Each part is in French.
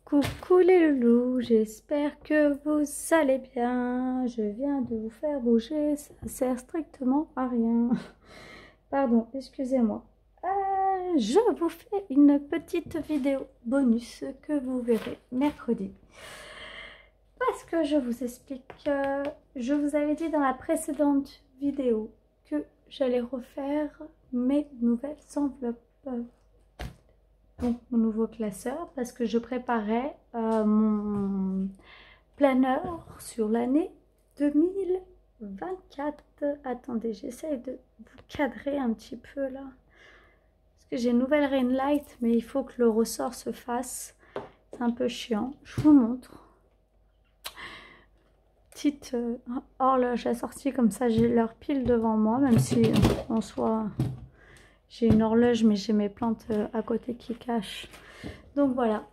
Coucou les loulous, j'espère que vous allez bien. Je viens de vous faire bouger, ça sert strictement à rien. Pardon, excusez-moi. Je vous fais une petite vidéo bonus que vous verrez mercredi. Parce que je vous explique, je vous avais dit dans la précédente vidéo que j'allais refaire mes nouvelles enveloppes. Donc mon nouveau classeur, parce que je préparais mon planeur sur l'année 2024. Attendez, j'essaye de vous cadrer un petit peu là, parce que j'ai une nouvelle ring light, mais il faut que le ressort se fasse. C'est un peu chiant. Je vous montre. Petite horloge assortie comme ça, j'ai l'heure pile devant moi, même si en soi j'ai une horloge, mais j'ai mes plantes à côté qui cachent. Donc voilà.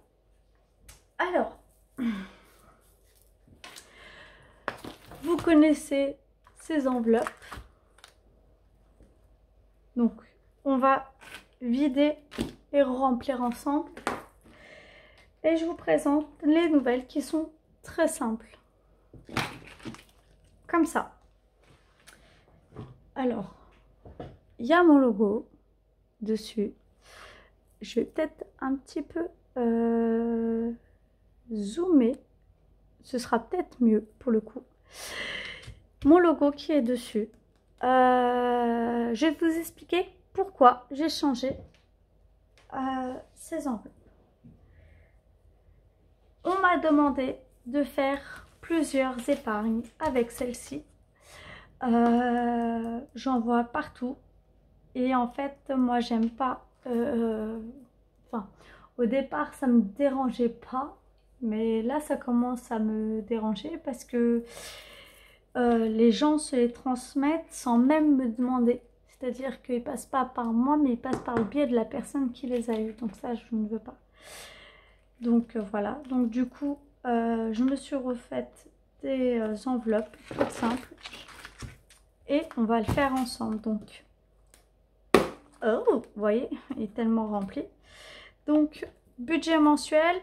Alors, vous connaissez ces enveloppes. Donc, on va vider et remplir ensemble. Et je vous présente les nouvelles qui sont très simples. Comme ça. Alors, il y a mon logo dessus. Je vais peut-être un petit peu zoomer. Ce sera peut-être mieux pour le coup. Mon logo qui est dessus. Je vais vous expliquer pourquoi j'ai changé ces enveloppes. On m'a demandé de faire plusieurs épargnes avec celle-ci. J'en vois partout. Et en fait, moi, j'aime pas... Enfin, au départ, ça me dérangeait pas. Mais là, ça commence à me déranger parce que les gens se les transmettent sans même me demander. C'est-à-dire qu'ils ne passent pas par moi, mais ils passent par le biais de la personne qui les a eues. Donc ça, je ne veux pas. Donc voilà. Donc du coup, je me suis refaite des enveloppes toutes simples. Et on va le faire ensemble. Donc, oh, vous voyez, il est tellement rempli. Donc, budget mensuel.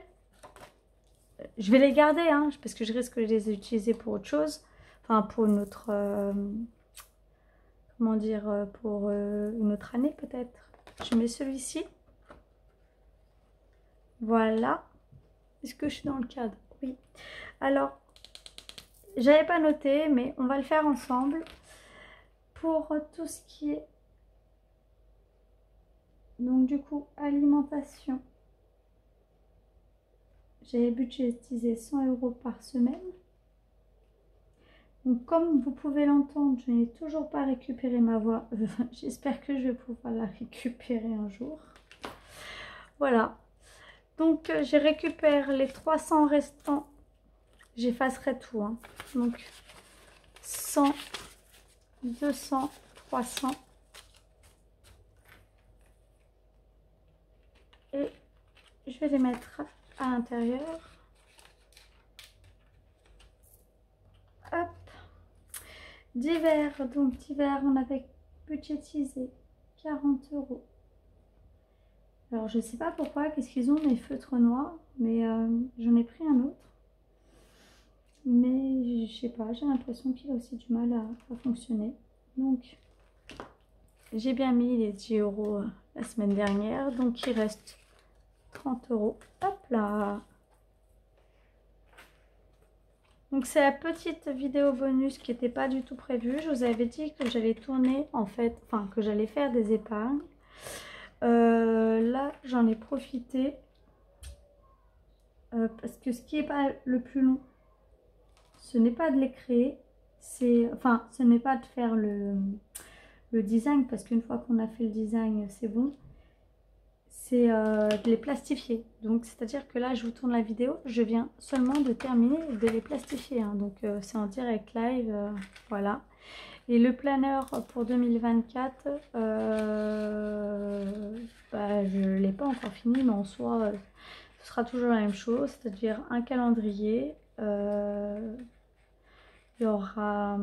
Je vais les garder, hein, parce que je risque de les utiliser pour autre chose. Enfin, pour une autre... comment dire, pour une autre année peut-être. Je mets celui-ci. Voilà. Est-ce que je suis dans le cadre? Oui. Alors, j'avais pas noté, mais on va le faire ensemble. Pour tout ce qui est... Donc du coup, alimentation. J'avais budgétisé 100 € par semaine. Donc comme vous pouvez l'entendre, je n'ai toujours pas récupéré ma voix. J'espère que je vais pouvoir la récupérer un jour. Voilà. Donc je récupère les 300 restants. J'effacerai tout. Hein. Donc 100, 200, 300. Et je vais les mettre à l'intérieur. Hop. Divers, donc divers, on avait budgétisé 40 €. Alors je sais pas pourquoi, qu'est-ce qu'ils ont mes feutres noirs, mais j'en ai pris un autre. Mais je sais pas, j'ai l'impression qu'il a aussi du mal à fonctionner. Donc j'ai bien mis les 10 € la semaine dernière, donc il reste 30 €. Hop là. Donc c'est la petite vidéo bonus qui n'était pas du tout prévue. Je vous avais dit que j'allais tourner en fait, enfin que j'allais faire des épargnes. Là j'en ai profité parce que ce qui n'est pas le plus long, ce n'est pas de les créer, enfin ce n'est pas de faire le design, parce qu'une fois qu'on a fait le design c'est bon. C'est de les plastifier. Donc c'est à dire que là je vous tourne la vidéo, je viens seulement de terminer de les plastifier, hein. Donc c'est en direct live, voilà. Et le planeur pour 2024, bah, je ne l'ai pas encore fini, mais en soi ce sera toujours la même chose, c'est-à-dire un calendrier, il y aura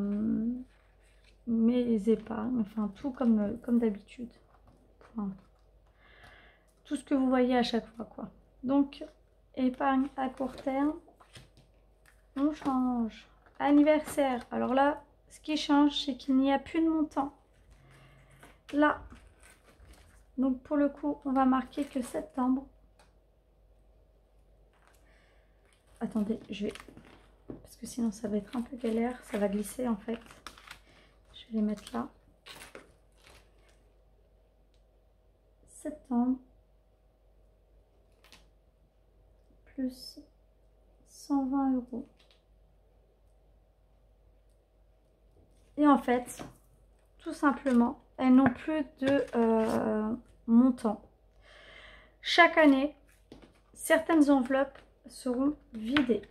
mes épargnes, enfin tout comme d'habitude. Enfin, tout ce que vous voyez à chaque fois, quoi. Donc, épargne à court terme. On change. Anniversaire. Alors là, ce qui change, c'est qu'il n'y a plus de montant. Là. Donc pour le coup, on va marquer que septembre. Attendez, je vais... Parce que sinon ça va être un peu galère. Ça va glisser en fait. Je vais les mettre là. Septembre. Plus 120 €. Et en fait, tout simplement, elles n'ont plus de montant. Chaque année, certaines enveloppes seront vidées.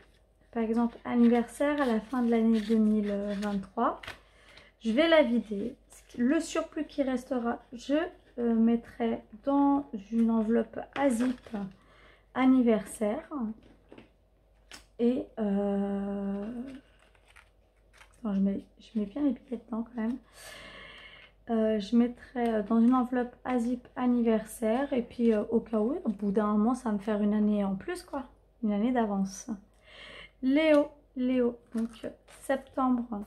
Par exemple, anniversaire à la fin de l'année 2023, je vais la vider. Le surplus qui restera, je mettrai dans une enveloppe ASIP anniversaire. Et attends, je mets bien les billets dedans quand même. Je mettrai dans une enveloppe ASIP anniversaire. Et puis au cas où, au bout d'un moment, ça va me faire une année en plus, quoi. Une année d'avance. Léo, donc septembre.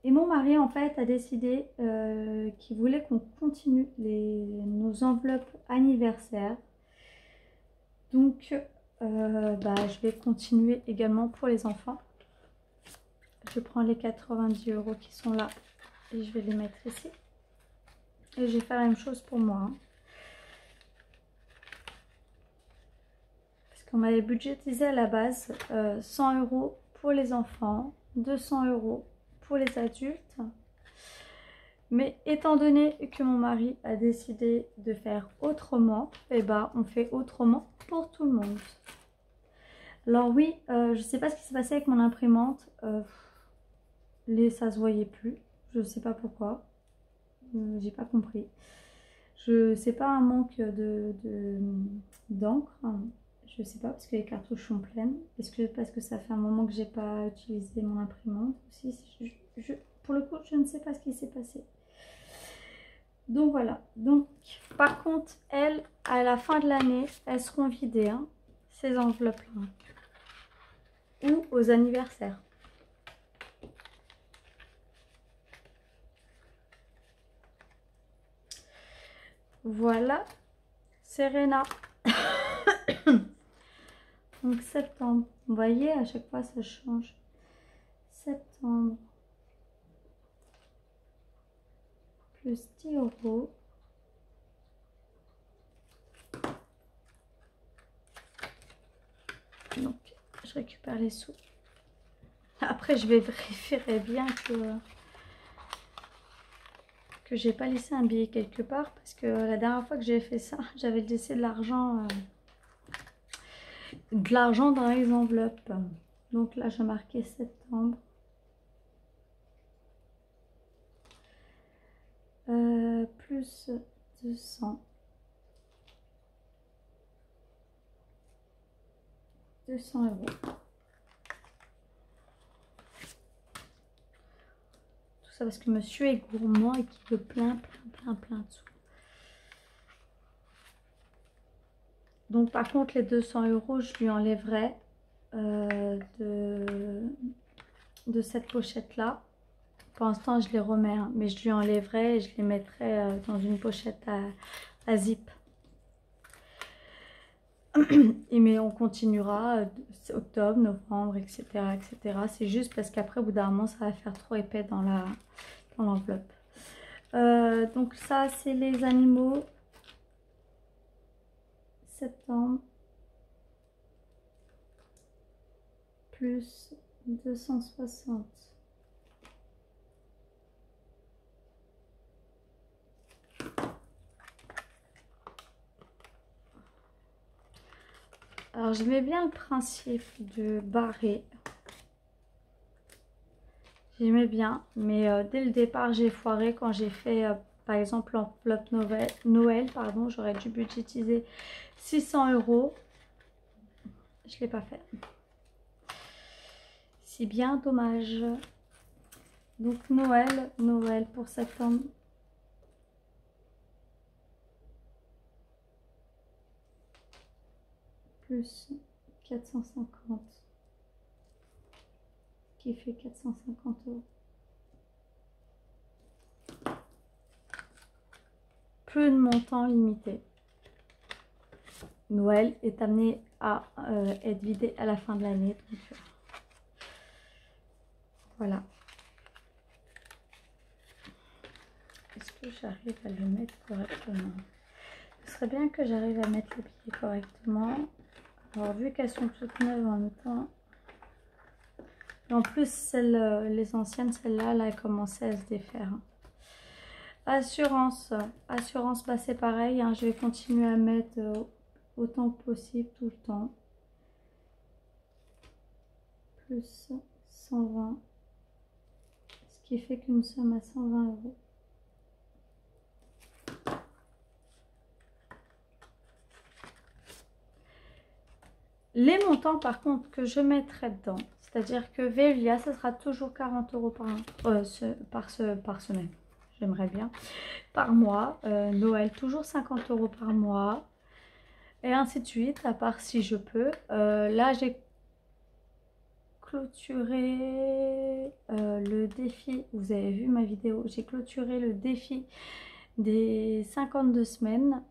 Et mon mari, en fait, a décidé qu'il voulait qu'on continue nos enveloppes anniversaires. Donc, je vais continuer également pour les enfants. Je prends les 90 € qui sont là et je vais les mettre ici. Et je vais faire la même chose pour moi. Parce qu'on m'avait budgétisé à la base 100 € pour les enfants, 200 € pour les adultes. Mais étant donné que mon mari a décidé de faire autrement, on fait autrement pour tout le monde. Alors oui, je ne sais pas ce qui s'est passé avec mon imprimante. Ça se voyait plus. Je ne sais pas pourquoi. J'ai pas compris. C'est pas un manque d'encre. Je sais pas parce que les cartouches sont pleines. Est-ce que parce que ça fait un moment que j'ai pas utilisé mon imprimante aussi. Pour le coup, je ne sais pas ce qui s'est passé. Donc voilà. Donc par contre, elles, à la fin de l'année, elles seront vidées, hein, ces enveloppes-là. Ou aux anniversaires. Voilà, Serena. Donc septembre. Vous voyez, à chaque fois ça change. Septembre. Plus 10 €. Donc je récupère les sous. Après je vais vérifier bien que j'ai pas laissé un billet quelque part. Parce que la dernière fois que j'ai fait ça, j'avais laissé de l'argent dans les enveloppes. Donc là j'ai marqué septembre. Plus 200 €. Tout ça parce que monsieur est gourmand et qu'il veut plein de sous. Donc par contre les 200 €, je lui enlèverai de cette pochette là. Pour l'instant je les remets, hein, mais je lui enlèverai et je les mettrai dans une pochette à zip. Mais on continuera octobre, novembre, etc. C'est juste parce qu'après au bout d'un moment ça va faire trop épais dans l'enveloppe. Donc ça c'est les animaux. Septembre. Plus 260. Alors j'aimais bien le principe de barrer. J'aimais bien, mais dès le départ j'ai foiré quand j'ai fait par exemple l'enveloppe Noël, pardon, j'aurais dû budgétiser 600 €. Je ne l'ai pas fait. C'est bien dommage. Donc Noël pour septembre. plus 450 qui fait 450 €. Plus de montant limité. Noël est amené à être vidé à la fin de l'année. Voilà. Est-ce que j'arrive à le mettre correctement? Ce serait bien que j'arrive à mettre les pieds correctement. Alors vu qu'elles sont toutes neuves en même temps. Et en plus, les anciennes, celles-là, là, elles commençaient à se défaire. Assurance. Assurance, bah, c'est pareil. Hein, je vais continuer à mettre autant que possible tout le temps. Plus 120. Ce qui fait que nous sommes à 120 €. Les montants par contre que je mettrai dedans, c'est-à-dire que Veolia, ça sera toujours 40 € par semaine. J'aimerais bien. Par mois. Noël, toujours 50 € par mois. Et ainsi de suite, à part si je peux. Là, j'ai clôturé le défi. Vous avez vu ma vidéo. J'ai clôturé le défi des 52 semaines.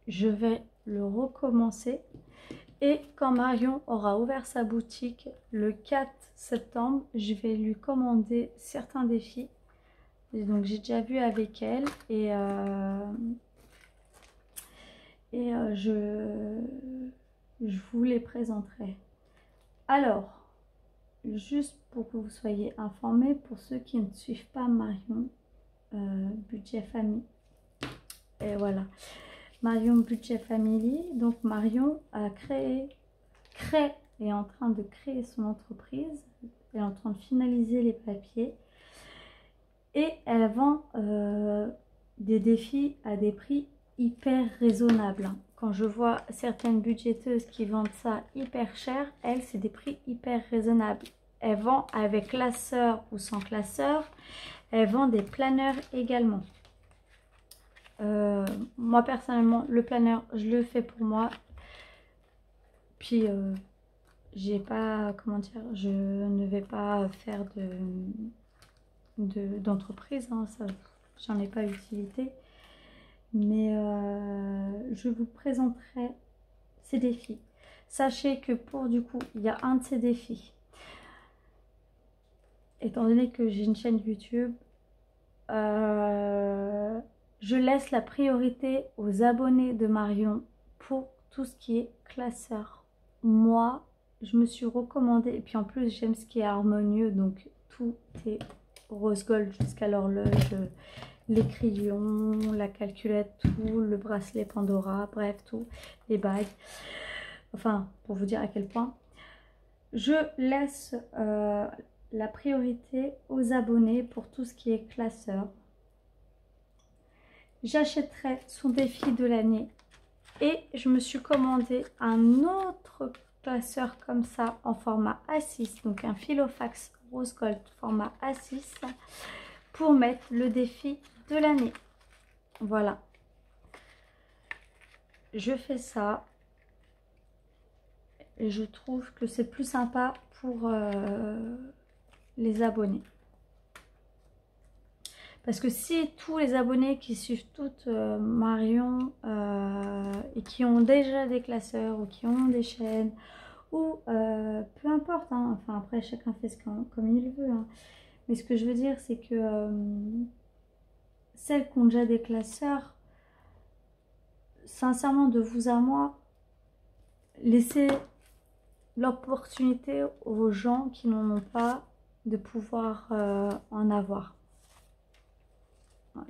Je vais le recommencer. Et quand Marion aura ouvert sa boutique le 4 septembre, je vais lui commander certains défis. Et donc j'ai déjà vu avec elle je vous les présenterai. Alors, juste pour que vous soyez informés, pour ceux qui ne suivent pas Marion, Budget Famille. Et voilà. Marion Budget Family. Donc Marion a crée et est en train de créer son entreprise. Elle est en train de finaliser les papiers. Et elle vend des défis à des prix hyper raisonnables. Quand je vois certaines budgéteuses qui vendent ça hyper cher, elle, c'est des prix hyper raisonnables. Elle vend avec classeur ou sans classeur. Elle vend des planeurs également. Moi personnellement, le planeur, je le fais pour moi. Puis j'ai pas, comment dire, je ne vais pas faire d'entreprise, hein, ça, j'en ai pas utilité. Mais je vous présenterai ces défis. Sachez que pour du coup, il y a un de ces défis. Étant donné que j'ai une chaîne YouTube, je laisse la priorité aux abonnés de Marion pour tout ce qui est classeur. Moi, je me suis recommandée, et puis en plus j'aime ce qui est harmonieux, donc tout est rose gold jusqu'à l'horloge, les crayons, la calculette, tout, le bracelet Pandora, bref, tout, les bagues. Enfin, pour vous dire à quel point. Je laisse la priorité aux abonnés pour tout ce qui est classeur. J'achèterai son défi de l'année et je me suis commandé un autre classeur comme ça en format A6, donc un Filofax Rose Gold format A6 pour mettre le défi de l'année. Voilà, je fais ça et je trouve que c'est plus sympa pour les abonnés. Parce que si tous les abonnés qui suivent toutes Marion et qui ont déjà des classeurs ou qui ont des chaînes ou peu importe, hein, enfin après chacun fait comme il veut. Hein. Mais ce que je veux dire c'est que celles qui ont déjà des classeurs, sincèrement de vous à moi, laissez l'opportunité aux gens qui n'en ont pas de pouvoir en avoir.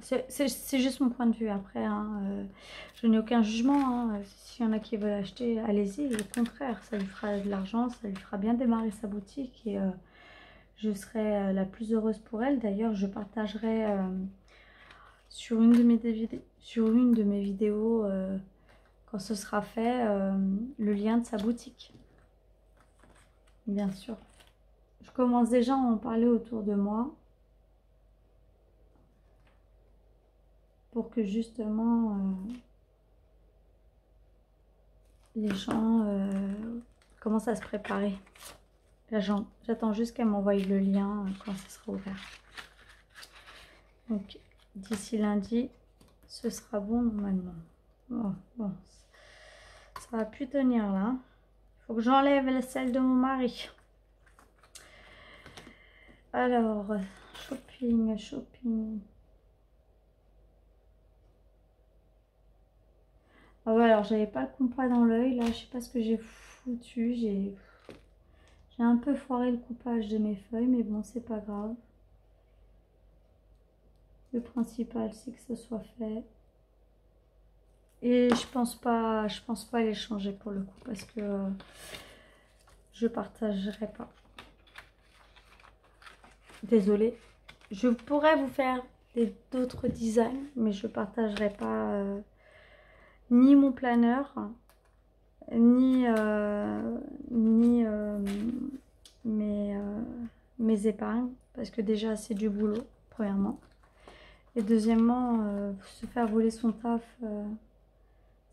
C'est juste mon point de vue après, hein, je n'ai aucun jugement, hein. S'il y en a qui veulent acheter, allez-y, au contraire, ça lui fera de l'argent, ça lui fera bien démarrer sa boutique et je serai la plus heureuse pour elle. D'ailleurs, je partagerai sur une de mes vidéos, quand ce sera fait, le lien de sa boutique, bien sûr. Je commence déjà à en parler autour de moi. Pour que justement les gens commencent à se préparer. J'attends juste qu'elle m'envoie le lien quand ça sera ouvert. Donc d'ici lundi, ce sera bon normalement. Oh, bon, ça va plus tenir là. Il faut que j'enlève la selle de mon mari. Alors, shopping, shopping. Ah ouais, alors j'avais pas le compas dans l'œil là, je sais pas ce que j'ai foutu. J'ai un peu foiré le coupage de mes feuilles, mais bon, c'est pas grave. Le principal, c'est que ce soit fait. Et je pense pas les changer pour le coup, parce que je partagerai pas. Désolée. Je pourrais vous faire d'autres designs, mais je partagerai pas ni mon planeur, ni mes épargnes, parce que déjà c'est du boulot, premièrement. Et deuxièmement, se faire voler son taf,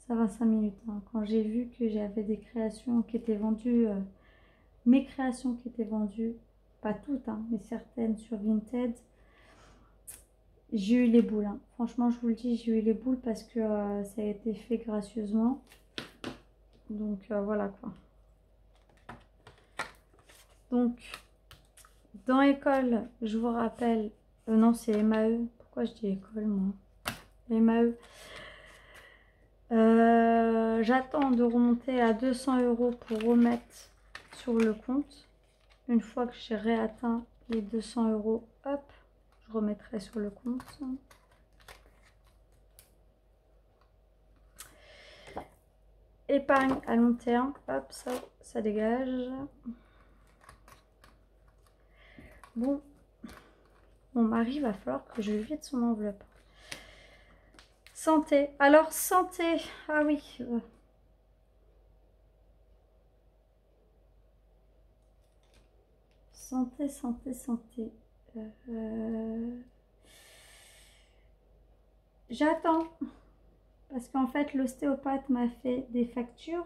ça va 5 minutes. Hein. Quand j'ai vu que j'avais des créations qui étaient vendues, mes créations qui étaient vendues, pas toutes, hein, mais certaines sur Vinted, j'ai eu les boules. Hein. Franchement, je vous le dis, j'ai eu les boules parce que ça a été fait gracieusement. Donc voilà quoi. Donc, dans école, je vous rappelle, non, c'est MAE. Pourquoi je dis école, moi? MAE. J'attends de remonter à 200 € pour remettre sur le compte. Une fois que j'ai réatteint les 200 €, hop, je remettrai sur le compte. Épargne à long terme, hop, ça dégage. Bon, mon mari va falloir que je vide son enveloppe. Santé. Alors, santé. Ah oui. Santé, santé, santé. J'attends. Parce qu'en fait, l'ostéopathe m'a fait des factures.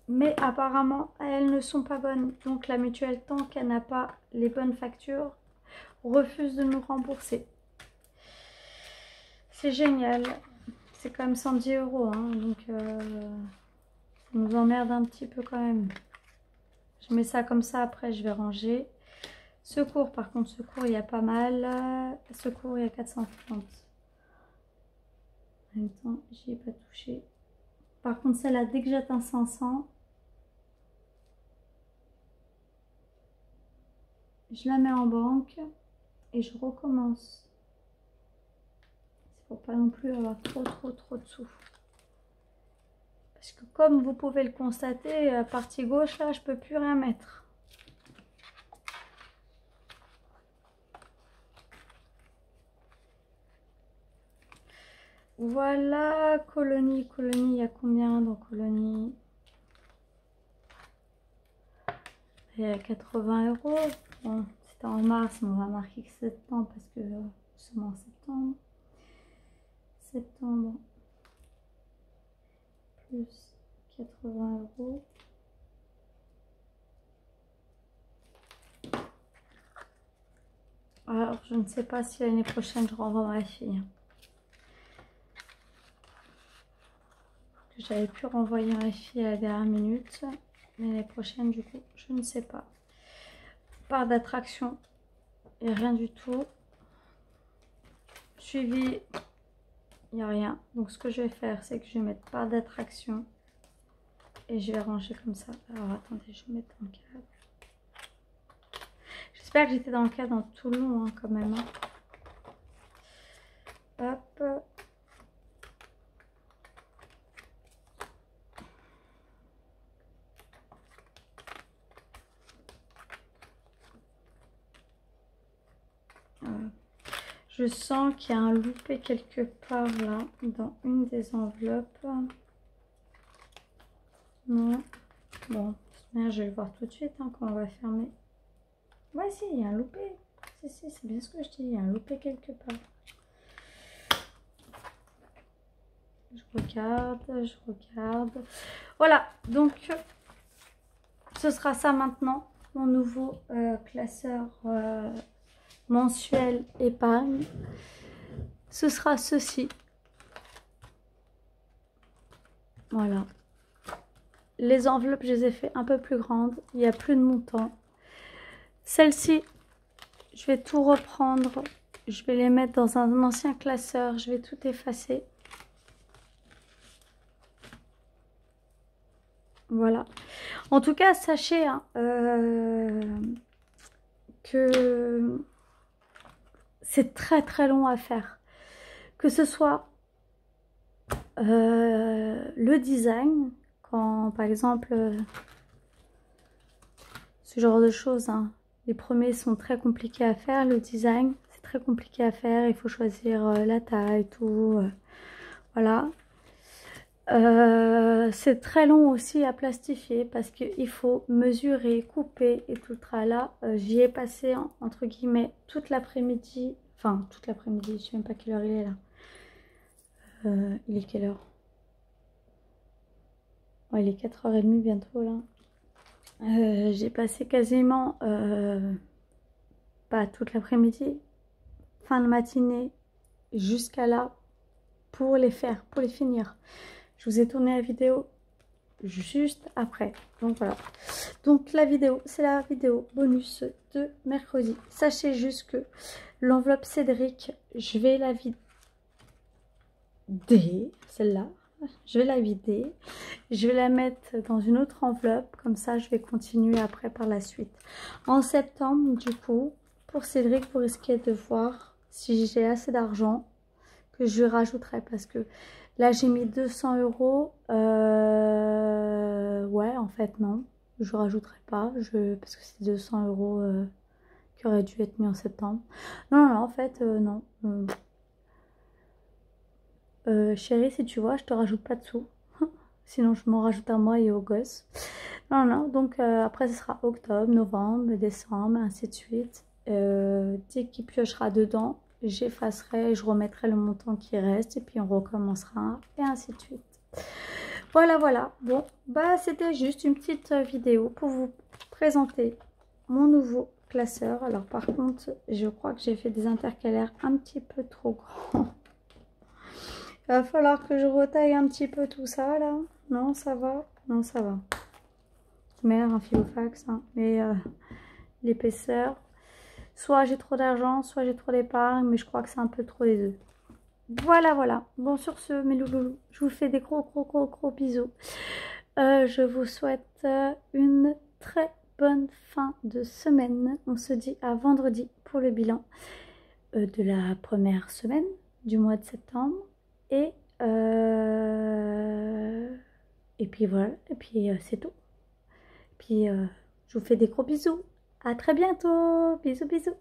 Mais apparemment, elles ne sont pas bonnes. Donc, la mutuelle, tant qu'elle n'a pas les bonnes factures, refuse de nous rembourser. C'est génial. C'est quand même 110 €. Hein, donc, ça nous emmerde un petit peu quand même. Je mets ça comme ça. Après, je vais ranger. Secours, par contre, secours, il y a pas mal. Secours, il y a 430. En même temps, j'y ai pas touché. Par contre, celle-là, dès que j'atteins 500, je la mets en banque et je recommence. C'est pour pas non plus avoir trop de sous. Parce que comme vous pouvez le constater, à partie gauche, là, je peux plus rien mettre. Voilà, colonie, il y a combien dans colonie? Il y a 80 €. Bon, c'était en mars, mais on va marquer que septembre parce que nous sommes en septembre. Septembre plus 80 €. Alors, je ne sais pas si l'année prochaine je renvoie ma fille. J'avais pu renvoyer ma fille à la dernière minute, mais l'année prochaine, du coup, je ne sais pas. Part d'attraction, il n'y a rien du tout. Suivi, il n'y a rien. Donc, ce que je vais faire, c'est que je vais mettre part d'attraction et je vais ranger comme ça. Alors, attendez, je vais mettre dans le cadre. J'espère que j'étais dans le cadre dans tout le long, hein, quand même. Hein. Hop. Je sens qu'il y a un loupé quelque part là, dans une des enveloppes. Non. Bon, je vais le voir tout de suite hein, quand on va fermer. Ouais, si, il y a un loupé. Si, c'est bien ce que je dis, il y a un loupé quelque part. je regarde. Voilà, donc ce sera ça maintenant, mon nouveau classeur mensuel épargne. Ce sera ceci. Voilà. Les enveloppes, je les ai fait un peu plus grandes. Il n'y a plus de montant. Celle-ci, je vais tout reprendre. Je vais les mettre dans un ancien classeur. Je vais tout effacer. Voilà. En tout cas, sachez hein, que c'est très très long à faire. Que ce soit le design, quand par exemple ce genre de choses, hein, les premiers sont très compliqués à faire. Le design, c'est très compliqué à faire. Il faut choisir la taille, tout. Voilà. C'est très long aussi à plastifier parce qu'il faut mesurer, couper et tout le tralala. J'y ai passé entre guillemets toute l'après-midi. Enfin, toute l'après-midi, je sais même pas quelle heure il est là. Il est quelle heure? Ouais, il est 4h30 bientôt là. J'ai passé quasiment pas toute l'après-midi, fin de matinée jusqu'à là pour les faire, pour les finir. Je vous ai tourné la vidéo juste après. Donc voilà. Donc la vidéo, c'est la vidéo bonus de mercredi. Sachez juste que l'enveloppe Cédric, je vais la vider. Celle-là. Je vais la vider. Je vais la mettre dans une autre enveloppe. Comme ça, je vais continuer après par la suite. En septembre, du coup, pour Cédric, vous risquez de voir si j'ai assez d'argent que je rajouterai. Parce que là, j'ai mis 200 €. Ouais, en fait, non. Je rajouterai pas. Parce que c'est 200 € qui auraient dû être mis en septembre. Non, non, en fait, non. Chérie, si tu vois, je te rajoute pas de sous. Sinon, je m'en rajoute à moi et aux gosses. Non, non, donc après, ce sera octobre, novembre, décembre, ainsi de suite. Dès qu'il piochera dedans, j'effacerai, je remettrai le montant qui reste et puis on recommencera et ainsi de suite. Voilà, voilà. Bon, bah c'était juste une petite vidéo pour vous présenter mon nouveau classeur. Alors par contre, je crois que j'ai fait des intercalaires un petit peu trop grands. Il va falloir que je retaille un petit peu tout ça là. Non, ça va? Non, ça va. C'est meilleur un filofax, hein. Mais l'épaisseur, soit j'ai trop d'argent, soit j'ai trop d'épargne, mais je crois que c'est un peu trop des deux. Voilà, voilà. Bon, sur ce, mes loulous, je vous fais des gros bisous. Je vous souhaite une très bonne fin de semaine. On se dit à vendredi pour le bilan de la première semaine du mois de septembre. Et puis voilà, et puis c'est tout. Et puis je vous fais des gros bisous. À très bientôt. Bisous, bisous.